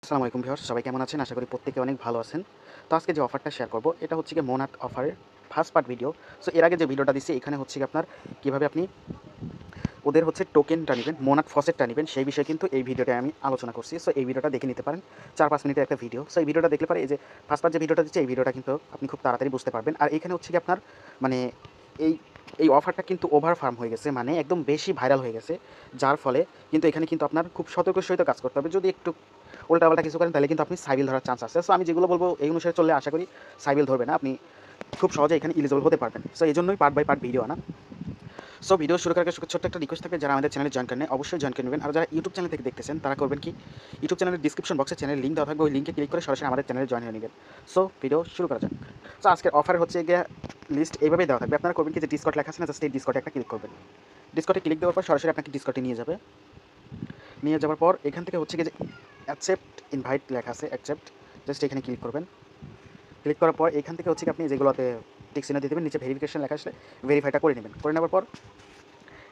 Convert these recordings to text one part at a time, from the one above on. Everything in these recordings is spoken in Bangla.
আসসালামু আলাইকুম ভিউয়ার্স, সবাই কেমন আছেন? আশা করি প্রত্যেকে অনেক ভালো আছেন। তো আজকে যে অফারটা শেয়ার করব এটা হচ্ছে গিয়ে মোনাট অফারের ফার্স্ট পার্ট ভিডিও। সো এর আগে যে ভিডিওটা দিচ্ছি এখানে হচ্ছে গিয়ে আপনার কীভাবে আপনি ওদের হচ্ছে টোকেনটা নিবেন, মোনাট ফসেটটা নিবেন সেই বিষয়ে কিন্তু এই ভিডিওটায় আমি আলোচনা করছি। সো এই ভিডিওটা দেখে নিতে পারেন, 4-5 মিনিটের একটা ভিডিও। সো এই ভিডিওটা দেখলে পরে এই যে ফার্স্ট পার্ট যে ভিডিওটা দিচ্ছি এই ভিডিওটা কিন্তু আপনি খুব তাড়াতাড়ি বুঝতে পারবেন। আর এখানে হচ্ছে গিয়ে আপনার মানে এই এই অফারটা কিন্তু ওভার ফার্ম হয়ে গেছে, মানে একদম বেশি ভাইরাল হয়ে গেছে। যার ফলে কিন্তু এখানে কিন্তু আপনার খুব সতর্কের সহিত কাজ করতে হবে। যদি একটু উল্টাপাল্টা কিছু করেন তাহলে কিন্তু আপনি সাইবিল ধরার চান্স আছে। সো আমি যেগুলো বলবো এই অনুসারে চললে আশা করি সাইবিল ধরবে না, আপনি খুব সহজে এখানে ইলিজিবল হতে পারবেন। সো এই জন্যই পার্ট বাই পার্ট ভিডিও আনা। সো ভিডিও শুরু করার আগে ছোট্ট একটা রিকোয়েস্ট থাকবে, যারা আমাদের চ্যানেলে জয়েন করেন অবশ্যই জয়েন করে নেবেন। আর যারা ইউটিউব চ্যানেল থেকে দেখতেছেন তারা করবেন কি, ইউটিউব চ্যানেলের ডিসক্রিপশন বক্সে চ্যানেলের লিঙ্ক দেওয়া থাকবে, ওই লিঙ্কে ক্লিক করে সরাসরি আমাদের চ্যানেলে জয়েন হয়ে নেবেন। সো ভিডিও শুরু করা যাক। সো আজকের অফার হচ্ছে গিয়ে লিস্ট এইভাবেই দেওয়া থাকবে। আপনারা করবেন কি, যে ডিসকর্ড লেখা আছে না, জাস্ট এই ডিসকর্ডে একটা ক্লিক করবেন। ডিসকর্ডে ক্লিক দেওয়ার পর সরাসরি আপনাকে ডিসকর্ডে নিয়ে যাবে। নিয়ে যাওয়ার পর এখান থেকে হচ্ছে গিয়ে যে অ্যাকসেপ্ট ইনভাইট লেখা আছে, অ্যাকসেপ্ট, জাস্ট এখানে ক্লিক করবেন। ক্লিক করার পর এখান থেকে হচ্ছে কি আপনি যেগুলোতে টিক চিহ্ন দিয়ে দেবেন, নিচে ভেরিফিকেশন লেখা আসলে ভেরিফাইটা করে নেবেন। করে নেওয়ার পর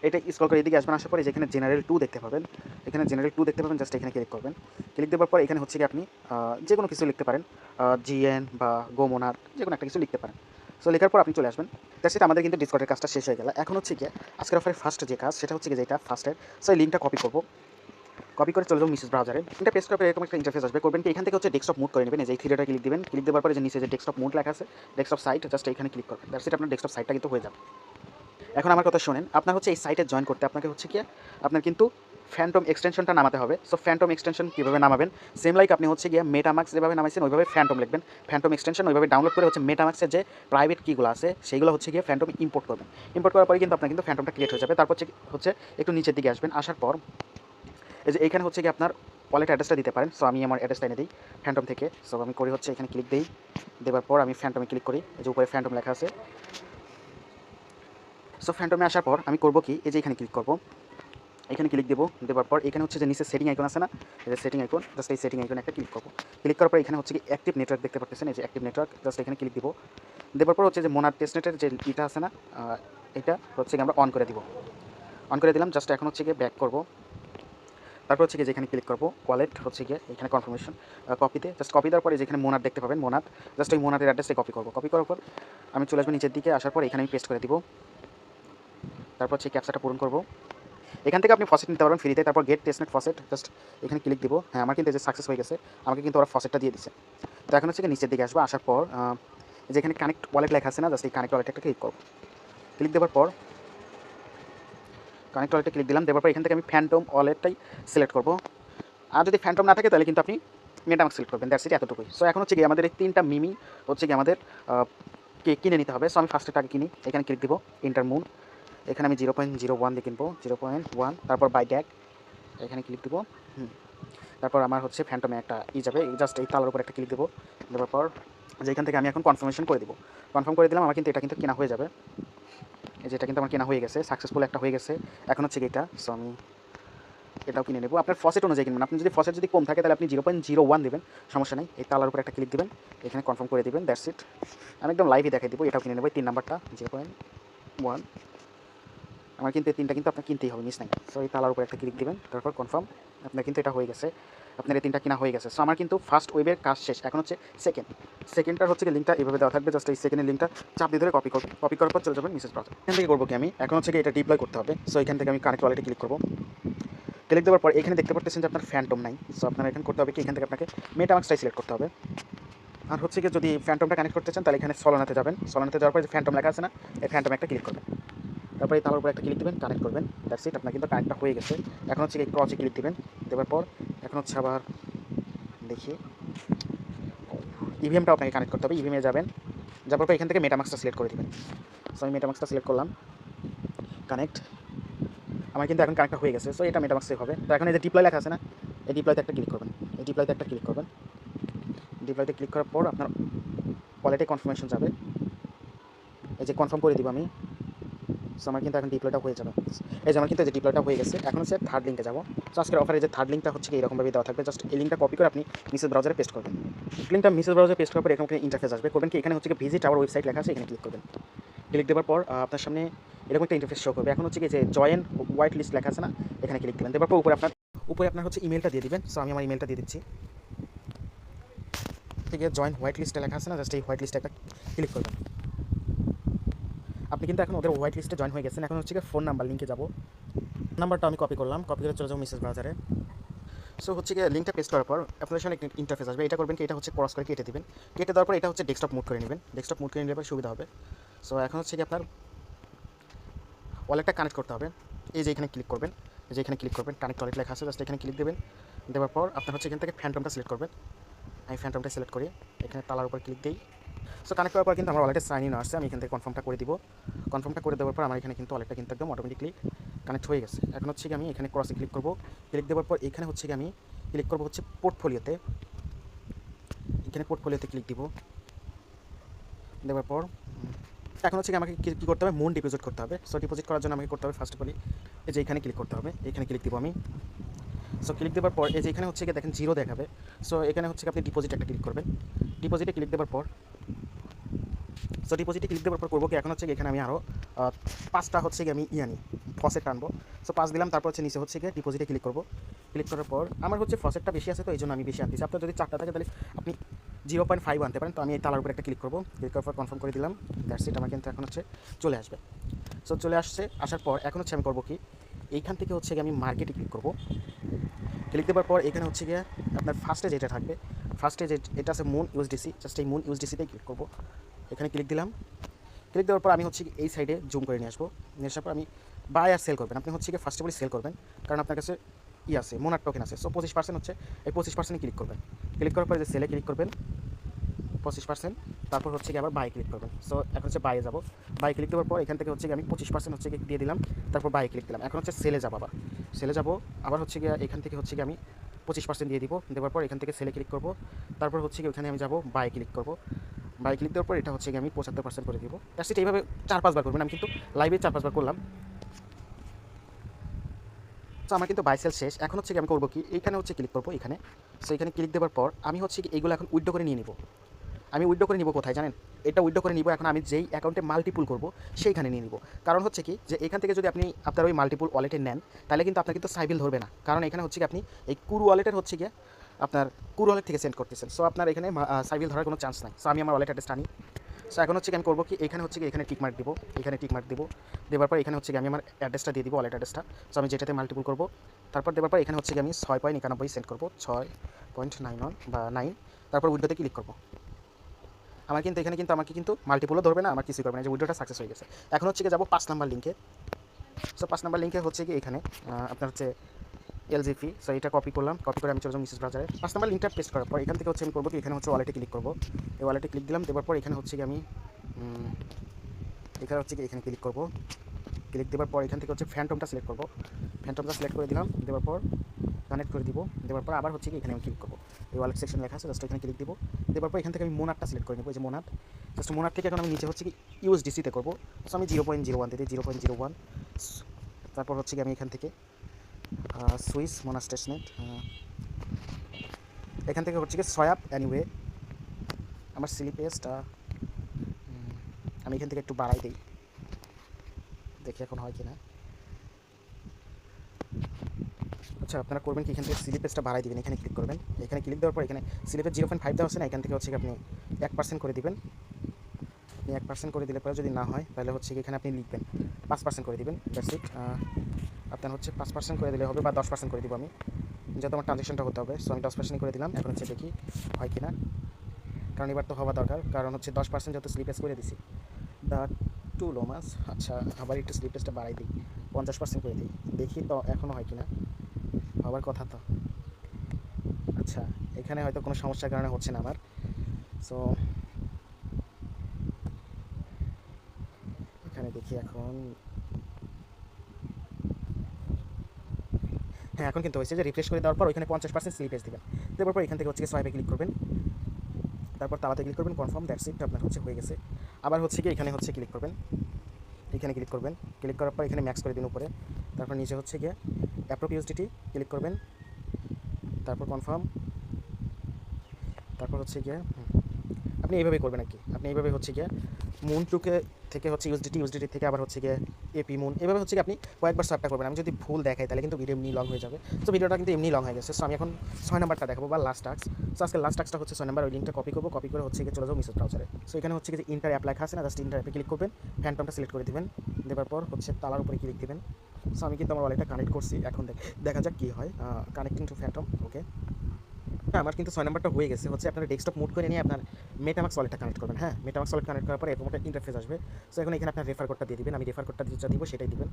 এটা স্ক্রল করে এদিকে আসবেন, আসার পরে যেখানে জেনারেল 2 দেখতে পাবেন, এখানে জেনারেল 2 দেখতে পাবেন, জাস্ট এখানে ক্লিক করবেন। ক্লিক দেওয়ার পর এখানে হচ্ছে কি আপনি যে কোনো কিছু লিখতে পারেন, জিএন বা গোমোনার যে কোনো একটা কিছু লিখতে পারেন। সো লেখার পর আপনি চলে আসবেন। তার সাথে আমাদের কিন্তু ডিসকর্ডের কাজটা শেষ হয়ে গেল। এখন হচ্ছে গিয়ে আজকের অফারের ফার্স্ট যে কাজ সেটা হচ্ছে কি, যেটা ফার্স্টের, সো এই লিঙ্কটা কপি করবো। কপি করে চলে যাবো মিসেস ব্রাউজারে। এটা পেস্ট করে এরকম একটা ইন্টারফেস আসবে। করবেন কি, এখান থেকে হচ্ছে ডেস্কটপ মুড করে নেবেন। এই যে থ্রিডটা ক্লিক দিবেন। ক্লিক দেওয়ার পরে যে নিচে যে ডেস্কটপ মুড লেখা আছে, ডেস্কটপ সাইট, জাস্ট এখানে ক্লিক করবেন। দ্যাটস ইট, আপনার ডেস্কটপ সাইটটা কিন্তু হয়ে যাবে। এখন আমার কথা শোনেন, আপনার হচ্ছে এই সাইটে জয়েন করতে আপনাকে হচ্ছে কি, আপনার কিন্তু ফ্যান্টম এক্সটেনশনটা নামাতে হবে। সো ফ্যান্টম এক্সটেনশন কীভাবে নামাবেন, সেম লাইক আপনি হচ্ছে গিয়ে মেটামাক্স যেভাবে নামাইছেন ওইভাবে ফ্যান্টম লিখবেন। ফ্যান্টম এক্সটেনশন ওইভাবে ডাউনলোড করে হচ্ছে মেটামাক্সের যে প্রাইভেট কিগুলো আছে সেইগুলো হচ্ছে গিয়ে ফ্যান্টম ইম্পোর্ট করবেন। ইম্পোর্ট করার পরে কিন্তু আপনার কিন্তু ফ্যান্টমটা ক্রিয়েট হয়ে যাবে। তারপর হচ্ছে একটু নিচের দিকে আসবেন, আসার পর এই যে এইখানে হচ্ছে গিয়ে আপনার ওয়ালেট অ্যাড্রেসটা দিতে পারেন। সো আমি আমার অ্যাড্রেসটা এনে দিই ফ্যান্টম থেকে। সো আমি করি হচ্ছে এখানে ক্লিক দিই, দেওয়ার পর আমি ফ্যান্টমে ক্লিক করি। এই যে উপরে ফ্যান্টম লেখা আছে। সো ফ্যান্টমে আসার পর আমি করবো কি, এই যে এখানে ক্লিক করবো, এখানে ক্লিক দেবো। দেওয়ার পর এখানে হচ্ছে যে নিচে সেটিং আইকন আছে না, এই যে সেটিং আইকন, জাস্ট এই সেটিং আইকনে একটা ক্লিক করবো। ক্লিক করার পর এখানে হচ্ছে কি অ্যাক্টিভ নেটওয়ার্ক দেখতে পাচ্ছেন, এই যে অ্যাক্টিভ নেটওয়ার্ক, জাস্ট এখানে ক্লিক দিব। দেওয়ার পর হচ্ছে যে মোনার টেস্টনেটের যে ইটা আছে না, এটা হচ্ছে কি আমরা অন করে দিব। অন করে দিলাম। জাস্ট এখন হচ্ছে গিয়ে ব্যাক করবো। তারপর হচ্ছে গিয়ে যেখানে ক্লিক করবো ওয়ালেট, হচ্ছে গিয়ে এখানে কনফার্মেশন কপিতে, জাস্ট কপি দেওয়ার পরে যেখানে মোনার দেখতে পাবেন, মোনার, জাস্ট ওই মোনারের অ্যাড্রেসে কপি করবো। কপি করার পর আমি চলে আসবো নিচের দিকে, আসার পর এখানে আমি পেস্ট করে দিব। তারপর হচ্ছে ক্যাপচাটা পূরণ করবো। এখান থেকে আপনি ফসেট নিতে পারবেন ফ্রিতে। তারপর গেট টেস্টনেট ফসেট, জাস্ট এখানে ক্লিক দিব। হ্যাঁ, আমার কিন্তু এই যে সাকসেস হয়ে গেছে, আমাকে কিন্তু ওরা ফসেটটা দিয়ে দিচ্ছে। তো এখন হচ্ছে নিচের দিকে আসবো, আসার পর যেখানে কানেক্ট ওয়ালেট লেখা আছে না, জাস্ট এই কানেক্ট ওয়ালেটে একটা ক্লিক করবো। ক্লিক দেওয়ার পর কানেক্ট ওয়ালেটে ক্লিক দিলাম। দেওয়ার পর এখান থেকে আমি ফ্যান্টম ওয়ালেটটাই সিলেক্ট করবো। আর যদি ফ্যান্টম না থাকে তাহলে কিন্তু আপনি মেটামাক্স সিলেক্ট করবেন। দ্যাটস ইট, এতটুকুই। সো এখন হচ্ছে কি আমাদের এই 3টা মিমি হচ্ছে কি আমাদের কিনে নিতে হবে। সো আমি ফার্স্টে টাকা কিনি, এখানে ক্লিক দিব, ইন্টার মুন, এখানে আমি 0.01 দিয়ে কিনবো, 0.1। তারপর বাই ট্যাগ, এখানে ক্লিক দিব। তারপর আমার হচ্ছে ফ্যান্টমে একটা যাবে, জাস্ট এই তালার উপর একটা ক্লিক দেবো। দেওয়ার পর যেখান থেকে আমি এখন কনফার্মেশন করে দিব। কনফার্ম করে দিলাম, আমার কিন্তু এটা কিন্তু কেনা হয়ে যাবে। এই যেটা কিন্তু আমার কেনা হয়ে গেছে, সাকসেসফুল একটা হয়ে গেছে। এখন হচ্ছে কি এটা, সো আমি এটাও কিনে নেবো। আপনার ফসেট অনুযায়ী কিনবেন। আপনি যদি ফসেট যদি কম থাকে তাহলে আপনি 0.01 দেবেন, সমস্যা নেই। এই তালার উপর একটা ক্লিক দেবেন, এখানে কনফার্ম করে দেবেন। দ্যাটস ইট, আমি একদম লাইভই দেখাই দিব। এটাও কিনে নেবো, 3 নাম্বারটা 0.1। আমার কিন্তু এই 3টা কিন্তু আপনার কিনতেই হবে, মিস নাই। সো এই তালার উপর একটা ক্লিক দেবেন, তারপর কনফার্ম। আপনার কিন্তু এটা হয়ে গেছে, আপনার এই 3টা কিনা হয়ে গেছে। সো আমার কিন্তু ফার্স্ট ওয়েবের কাজ শেষ। এখন হচ্ছে সেকেন্ডটার হচ্ছে লিঙ্কটা এভাবে দেওয়া থাকবে, জাস্ট এই সেকেন্ডের লিঙ্কটা চাপ দিয়ে ধরে কপি করবেন। কপি করার পর চলে যাবেন মিসেস ব্রাউজার। এখান থেকে করবো কি, আমি এখন হচ্ছে এটা ডিপ্লয় করতে হবে। সো এখান থেকে আমি কানেক্ট ওয়ালেটে ক্লিক করবো। ক্লিক দেওয়ার পর এখানে দেখতে পাচ্ছেন যে আপনার ফ্যান্টম নাই। সো আপনার এখানে করতে হবে কি, এখান থেকে আপনাকে মেটামাক্সটাই সিলেক্ট করতে হবে। আর হচ্ছে কি, যদি ফ্যান্টমটা কানেক্ট করতে চান তাহলে এখানে সলোনাতে যাবেন। সলোনাতে যাওয়ার পর যে ফ্যান্টম লেখা আছে না, এই ফ্যান্টমে একটা ক্লিক করবেন। তারপরে তার উপর একটা ক্লিক দেবেন, কানেক্ট করবেন। দ্যাটস ইট, আপনার কিন্তু কানেক্টটা হয়ে গেছে। এখন হচ্ছে এই ক্রসে ক্লিক দেবেন। দেওয়ার পর এখন হচ্ছে আবার দেখি ইভিএমটা আপনাকে কানেক্ট করতে হবে। ইভিএমে যাবেন, যাওয়ার পর এখান থেকে মেটামাক্সটা সিলেক্ট করে দেবেন। সো আমি মেটামাক্সটা সিলেক্ট করলাম, কানেক্ট। আমার কিন্তু এখন কানেক্টটা হয়ে গেছে। সো এটা মেটামাক্সে হবে। তো এখন এই যে ডিপ্লয় লেখা আছে না, এই ডিপ্লয়তে একটা ক্লিক করবেন। এই ডিপ্লয়তে একটা ক্লিক করবেন। ডিপ্লয়তে ক্লিক করার পর আপনার ওয়ালেটে কনফার্মেশন যাবে। এই যে কনফার্ম করে দিব আমি। সো আমার কিন্তু এখন ডিপ্লয়টা হয়ে যাবে। এই যে আমার কিন্তু এই যে ডিপ্লয়টা হয়ে গেছে। এখন হচ্ছে থার্ড লিঙ্কে যাবো। সো আজকের অফারে যে থার্ড লিঙ্কটা হচ্ছে এইরকমভাবে দেওয়া থাকবে, জাস্ট এই লিঙ্কটা কপি করে আপনি মিসেস ব্রাউজারে পেস্ট করবেন। লিঙ্কটা মিসেস ব্রাউজারে পেস্ট করার পর এরকম ইন্টারফেস আসবে। করবেন কি, এখানে হচ্ছে ভিজিট আওয়ার ওয়েবসাইট লেখা আছে, এখানে ক্লিক করবেন। ক্লিক দেওয়ার পর আপনার সামনে এরকম একটা ইন্টারফেস শো করবে। এখন হচ্ছে কি, যে জয়েন হোয়াইট লিস্ট লেখা আছে না, এখানে ক্লিক দেবেন। দেওয়ার পর উপরে আপনার হচ্ছে ইমেলটা দিয়ে দিবেন। সো আমি আমার ইমেলটা দিয়ে দিচ্ছি। থেকে জয়েন হোয়াইট লিস্টে লেখা আছে না, জাস্ট এই হোয়াইট লিস্টে একটা ক্লিক করবেন। আপনি কিন্তু এখন ওদের হোয়াইট লিস্টে জয়েন হয়ে গেছেন। এখন হচ্ছে ফোন নাম্বার লিঙ্কে যাব, নাম্বারটা আমি কপি করলাম, কপি করে চলে যাবো মেসেজ ব্রাউজারে। সো হচ্ছে গিয়ে লিঙ্কটা পেস্ট করার পর অ্যাপ্লিকেশন একটা ইন্টারফেস আসবে। এটা করবেন কি, এটা হচ্ছে ক্রস করে কেটে দিবেন, কেটে দেওয়ার পর এটা হচ্ছে ডেস্কটপ মুড করে নেবেন। ডেস্কটপ মুড করে নিলে পরে সুবিধা হবে। সো এখন হচ্ছে কি আপনার ওয়ালেটটা কানেক্ট করতে হবে। এই যে এখানে ক্লিক করবেন, এই যে এখানে ক্লিক করবেন, কানেক্ট ওয়ালেট লেখা আছে, জাস্ট এখানে ক্লিক দেবেন। দেওয়ার পর আপনার হচ্ছে এখান থেকে ফ্যান্টমটা সিলেক্ট করবেন। আমি ফ্যান্টমটা সিলেক্ট করি, এখানে তালার উপর ক্লিক দিই। সো কানেক্ট করার পর কিন্তু আমার ওয়ালেটে সাইন ইন আসছে। আমি এখান থেকে কনফার্মটা করে দিব। কনফার্মটা করে দেওয়ার পর আমার এখানে কিন্তু ওয়ালেটটা কিন্তু একদম অটোমেটিকলি কানেক্ট হয়ে গেছে। এখন হচ্ছে কি আমি এখানে ক্রসে ক্লিক করব। ক্লিক দেওয়ার পর এখানে হচ্ছে কি আমি ক্লিক করব হচ্ছে পোর্টফোলিওতে। এখানে পোর্টফোলিওতে ক্লিক দিব। দেওয়ার পর এখন হচ্ছে কি আমাকে কী করতে হবে, মুন ডিপোজিট করতে হবে। সো ডিপোজিট করার জন্য আমাকে করতে হবে ফার্স্ট অফ অল এই যে এখানে ক্লিক করতে হবে, এখানে ক্লিক দিব আমি। সো ক্লিক দেওয়ার পর এই যে এখানে হচ্ছে কি দেখেন জিরো দেখাবে। সো এখানে হচ্ছে আপনি ডিপোজিট একটা ক্লিক করবেন। ডিপোজিটে ক্লিক দেওয়ার পর সো ডিপোজিটে ক্লিক দেওয়ার পর করবো কি, এখন হচ্ছে এখানে আমি আরও 5টা হচ্ছে কি আমি আনি ফসেট টানবো। সো 5 দিলাম, তারপর হচ্ছে নিচে হচ্ছে গিয়ে ডিপোজিটে ক্লিক করবো। ক্লিক করার পর আমার হচ্ছে ফসেটটা বেশি আছে, তো এই জন্য আমি বেশি আনতেছি। আপনার যদি 4টা থাকে তাহলে আপনি 0.5 আনতে পারেন। তো আমি এই তালার উপর একটা ক্লিক করবো, ক্লিক করার পর কনফার্ম করে দিলাম। দ্যাটস ইট, আমার কিন্তু এখন হচ্ছে চলে আসবে। সো চলে আসছে, আসার পর এখন হচ্ছে আমি করবো কি, এইখান থেকে হচ্ছে গিয়ে আমি মার্কেটে ক্লিক করবো। ক্লিক দেওয়ার পর এখানে হচ্ছে গিয়ে আপনার ফার্স্টে যেটা থাকবে, ফার্স্টে যে এটা আছে মুন ইউএসডিসি, জাস্ট এই মুন ইউএসডিসিতেই ক্লিক করবো। এখানে ক্লিক দিলাম। ক্লিক দেওয়ার পর আমি হচ্ছে এই সাইডে জুম করে নিয়ে আসবো। নিয়ে আসার পর আমি বাই আর সেল করবেন। আপনি হচ্ছে কি ফার্স্ট অফ অল সেল করবেন, কারণ আপনার কাছে আছে মোনার টোকেন আছে। সো 25% হচ্ছে, এই 25% ক্লিক করবেন। ক্লিক করার পর যে সেলে ক্লিক করবেন 25%, তারপর হচ্ছে কি আবার বাই ক্লিক করবেন। সো এখন হচ্ছে বাইয়ে যাবো। বাই ক্লিক দেওয়ার পর এখান থেকে হচ্ছে আমি 25% হচ্ছে দিয়ে দিলাম, তারপর বাই ক্লিক দিলাম। এখন হচ্ছে সেলে যাবো, আবার সেলে যাবো। আবার হচ্ছে গিয়ে এখান থেকে হচ্ছে আমি 25% দিয়ে দিব। দেওয়ার পর এখান থেকে সেলে ক্লিক করবো, তারপর হচ্ছে কি ওখানে আমি যাবো বাই ক্লিক করবো। বাই ক্লিক দেওয়ার পর এটা হচ্ছে আমি 75% করে দিব। জাস্ট এইভাবে 4-5 বার করবেন। আমি কিন্তু লাইভে 4-5 বার করলাম। তো আমার কিন্তু বাই সেল শেষ। এখন হচ্ছে কি আমি করবো কি, এইখানে হচ্ছে ক্লিক করবো এখানে। সো এখানে ক্লিক দেওয়ার পর আমি হচ্ছে কি এইগুলো এখন উইথড্র করে নিয়ে নিব। আমি উইথড্র করে নিব কোথায় জানেন, এটা উইথড্র করে নিব এখন আমি যেই অ্যাকাউন্টে মাল্টিপুল করব সেইখানে নিয়ে নিব। কারণ হচ্ছে কি যে এখান থেকে যদি আপনি আপনার ওই মাল্টিপুল ওয়ালেটে নেন, তাহলে কিন্তু আপনার কিন্তু সাইবিল ধরবে না। কারণ এখানে হচ্ছে কি আপনি এই কুরু ওয়ালেটের হচ্ছে গিয়ে আপনার কুরু ওয়ালেট থেকে সেন্ড করতেছেন। সো আপনার এখানে সাইবিল ধরার কোনো চান্স নাই। সো আমি আমার ওয়ালেট অ্যাড্রেসটা আনি। সো এখন হচ্ছে কি আমি করবো কি, এখানে হচ্ছে কি এখানে টিকমার্ক দিব, এখানে টিকমার্ক দিব। দেওয়ার পর এখানে হচ্ছে কি আমি আমার অ্যাড্রেসটা দিয়ে দিব, ওয়ালেট অ্যাড্রেসটা। সো আমি যেটাতে মাল্টিপুল করবো, তারপর দেওয়ার পর এখানে হচ্ছে কি আমি 6.91 সেন্ড করবো, 6.91 বা 9। তারপর উইথড্রোতে ক্লিক করবো। আমার কিন্তু এখানে কিন্তু আমাকে কিন্তু মাল্টিপুলও ধরবে না, আমার কিছুই করবে না, যে উইড্রোটা সাকসেস হয়ে গেছে। এখন হচ্ছে কি যাবো 5 নাম্বার লিঙ্কে। সো 5 নাম্বার লিঙ্কে হচ্ছে কি এখানে আপনার হচ্ছে এলজি ফি। সো এটা কপি করলাম, কপি করে আমি চলে যাবো মেসেজ ব্রাউজারে। 5 নাম্বার লিঙ্কটা পেস্ট করার পর এখান থেকে হচ্ছে আমি করবো কি, এখানে হচ্ছে ওয়ালেটে ক্লিক করবো। এই ওয়ালেটে ক্লিক দিলাম। দেওয়ার পর এখানে হচ্ছে কি আমি এখানে হচ্ছে কি এখানে ক্লিক করবো। ক্লিক দেওয়ার পর এখান থেকে হচ্ছে ফ্যান্টমটা সিলেক্ট করবো। ফ্যান্টমটা সিলেক্ট করে দিলাম। দেওয়ার পর কানেক্ট করে দিব। দেওয়ার পর আবার হচ্ছে কি এখানে আমি ক্লিক করবো। এই ওয়ালেট সেকশন লেখা আছে, জাস্ট এখানে ক্লিক দিব। দেওয়ার পর এখান থেকে আমি মোনাটটা সিলেক্ট করে নেবো, এই যে মোনাট। জাস্ট মোনাট থেকে এখন আমি নিচে হচ্ছে কি ইউএসডিসিতে করবো। সো আমি 0.01 দিই, 0.01। তারপর হচ্ছে কি আমি এখান থেকে সুইস মোনাস্টেশনেট, এখান থেকে হচ্ছে কি সয়াপ অ্যানিওয়ে। আমার সিলিপেসটা আমি এখান থেকে একটু বাড়াই দিই, দেখি এখন হয় কি না। আচ্ছা, আপনারা করবেন কি, এখান থেকে স্লিপেজটা বাড়াই দিবেন, এখানে ক্লিক করবেন। এখানে ক্লিক দেওয়ার পর এখানে স্লিপেজ 0.5 দেওয়া আছে না, এখান থেকে হচ্ছে আপনি 1% করে দিবেন। আপনি 1% করে দিলে পরে যদি না হয় তাহলে হচ্ছে কি এখানে আপনি লিখবেন 5% করে দিবেন। That's it. আপনার হচ্ছে 5% করে দিলে হবে, বা 10% করে দিব আমি, যেহেতু আমার ট্রানজ্যাকশনটা হতে হবে। সো আমি 10% করে দিলাম। এখন হচ্ছে দেখি হয় কি না, কারণ এবার তো হওয়া দরকার, কারণ হচ্ছে 10% যেহেতু স্লিপেজ করে দিছি। দ্য টু লো মাস। আচ্ছা, আবার একটু স্লিপেজটা বাড়াই দিই, 50% করে দিই, দেখি তো এখনও হয় কি না। হওয়ার কথা তো। আচ্ছা, এখানে হয়তো কোনো সমস্যার কারণে হচ্ছে না আমার। সো এখানে দেখি এখন, হ্যাঁ এখন কিন্তু হয়েছে, যে রিফ্রেশ করে দেওয়ার পর ওইখানে 50% স্লিপেজ দেবেন। দেওয়ার পর এখান থেকে হচ্ছে সোয়াইপে ক্লিক করবেন, তারপর তালাতে ক্লিক করবেন, কনফার্ম। দ্যাটস ইট, আপনার হচ্ছে হয়ে গেছে। আবার হচ্ছে কি এখানে হচ্ছে ক্লিক করবেন, এখানে ক্লিক করবেন। ক্লিক করার পর এখানে ম্যাক্স করে দিন উপরে। তারপর নিচে হচ্ছে গিয়ে অ্যাপ্রুভ ইউএসডিটি ক্লিক করবেন, তারপর কনফার্ম। তারপর হচ্ছে গিয়ে আপনি এইভাবেই করবেন আর কি। আপনি এইভাবে হচ্ছে গিয়ে মুন টুকে থেকে হচ্ছে ইউএসডিটি থেকে আবার হচ্ছে গিয়ে এপি মুন, এভাবে হচ্ছে গিয়ে আপনি কয়েকবার সোয়াপটা করবেন। আমি যদি ভুল দেখাই তাহলে কিন্তু ভিডিও এমনি লং হয়ে যাবে। তো ভিডিওটা কিন্তু এমনি লং হয়ে গেছে। সো আমি এখন 6 নাম্বারটা দেখাবো বা লাস্ট টাস্ক। সো আজকে লাস্ট টাস্কটা হচ্ছে 6 নাম্বার। ওই লিঙ্কটা কপি করবো, কপি করে হচ্ছে গিয়ে চলে যাবো মিসেস ব্রাউজারে। সো এখানে হচ্ছে গিয়ে যে ইন্টার অ্যাপ লেখা আছে না, জাস্ট ইন্টার অ্যাপে ক্লিক করবেন, ফ্যান্টমটা সিলেক্ট করে দিবেন, দেওয়ার পর হচ্ছে তালার উপরে ক্লিক দিবেন। সো আমি কিন্তু আমার ওয়ালেটটা কানেক্ট করছি, এখন দেখা যাক কী হয়। কানেক্টিং টু ফ্যান্টম, ওকে। আমার কিন্তু 6 নাম্বারটা হয়ে গেছে। হচ্ছে আপনার ডেস্কটপ মুড করে নিয়ে আপনার মেটামাক্স ওয়ালেটটা কানেক্ট করবেন। হ্যাঁ, মেটামাক্স ওয়ালেট কানেক্ট করার পরে এরকম একটা ইন্টারফেস আসবে। সো এখন এখানে আপনার রেফার কোডটা দিয়ে দিবেন। আমি রেফার কোডটা যেটা দিব সেটাই দিবেন।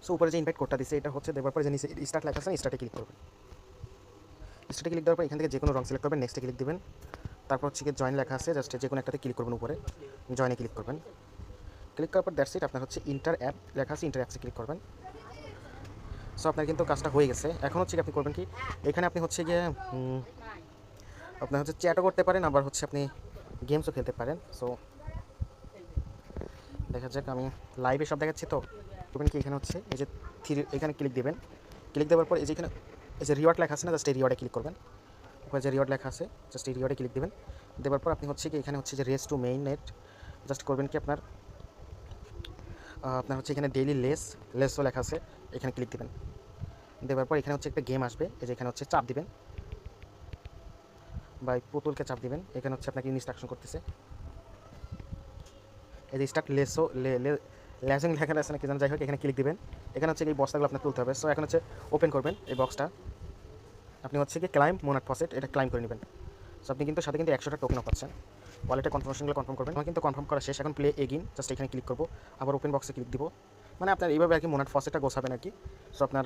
সো উপরে যে ইনভাইট কোডটা দিচ্ছে এটা হচ্ছে দেওয়ার পরে যে নিচে স্টার্ট লেখা আছে, স্টার্টে ক্লিক করবেন। স্টার্টে ক্লিক দেওয়ার পর এখান থেকে যে কোনো রং সিলেক্ট করবেন, নেক্সটে ক্লিক দিবেন। তারপর হচ্ছে গিয়ে জয়েন লেখা আছে, জাস্ট যে কোনো একটাতে ক্লিক করবেন, উপরে জয়েনে ক্লিক করবেন। ক্লিক করার পর দ্যাটস ইট, আপনার হচ্ছে ইন্টার অ্যাপ লেখা আছে, ইন্টার অ্যাপসে ক্লিক করবেন। সো আপনার কিন্তু কাজটা হয়ে গেছে। এখন হচ্ছে আপনি করবেন কি, এখানে আপনি হচ্ছে গিয়ে আপনার হচ্ছে চ্যাটও করতে পারেন, আবার হচ্ছে আপনি গেমসও খেলতে পারেন। সো দেখা যাক, আমি লাইভে সব দেখাচ্ছি। তো করবেন কি, এখানে হচ্ছে এই যে এখানে ক্লিক দেবেন। ক্লিক দেওয়ার পর এই যে এখানে এই যে রিওয়ার্ড লেখা আছে না, জাস্ট এই রিওয়ার্ডে ক্লিক করবেন। উপরে যে রিওয়ার্ড লেখা আছে, জাস্ট এই রিওয়ার্ডে ক্লিক দেবেন। দেওয়ার পর আপনি হচ্ছে কি এখানে হচ্ছে যে race to main net, just করবেন কি আপনার হচ্ছে এখানে ডেইলি লেসও লেখা আছে, এখানে ক্লিক দেবেন। দেওয়ার পর এখানে হচ্ছে একটা গেম আসবে, এই যে এখানে হচ্ছে চাপ দিবেন বা পুতুলকে চাপ দিবেন। এখানে হচ্ছে আপনাকে ইনস্ট্রাকশন করতেছে, এই যে স্টার্ট লেসিং লেখা আছে না কি জানেন, যাই হোক এখানে ক্লিক দিবেন। এখানে হচ্ছে এই বক্সটাগুলো আপনার তুলতে হবে। সো এখন হচ্ছে ওপেন করবেন এই বক্সটা, আপনি হচ্ছে কি ক্লাইম মোনাট ফসেট, এটা ক্লাইম করে নেবেন। সো আপনি কিন্তু সাথে কিন্তু 100টা টোকেনও পাচ্ছেন। ওয়ালেটের কনফার্মেশনগুলো কনফার্ম করবেন। আমার কিন্তু কনফার্ম করা শেষ, এখন প্লে এগিন, জাস্ট এখানে ক্লিক করবো, আবার ওপেন বক্সে ক্লিক দিব। মানে আপনার এইভাবে আর কি মোনাট ফসেটটা গোছাবেন আর কি। সো আপনার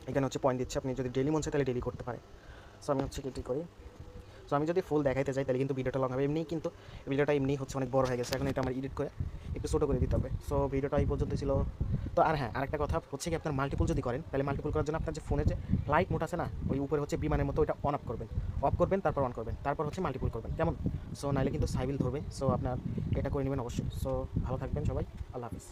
এখানে হচ্ছে পয়েন্ট দিচ্ছে, আপনি যদি ডেলি মন চাই তাহলে ডেলি করতে পারে। সো আমি হচ্ছে এটি করি। সো আমি যদি ফুল দেখাইতে যাই তাহলে কিন্তু ভিডিওটা লং হবে। এমনি কিন্তু ভিডিওটা এমনি হচ্ছে অনেক বড় হয়ে গেছে, এখন এটা আমার এডিট করে একটু ছোটো করে দিতে হবে। সো ভিডিওটা এই পর্যন্ত ছিল। তো আর হ্যাঁ, আরেকটা কথা হচ্ছে কি, আপনার মাল্টিপুল যদি করেন তাহলে মাল্টিপুল করার জন্য আপনার যে ফোনে যে লাইট মোড আছে না, ওই উপরে হচ্ছে বিমানের মতো ওইটা অন অফ করবেন, তারপর অন করবেন, তারপর হচ্ছে মাল্টিপুল করবেন, কেমন? সো নাইলে কিন্তু সাইবিল ধরবে। সো আপনার এটা করে নেবেন অবশ্যই। সো ভালো থাকবেন সবাই, আল্লাহ হাফিজ।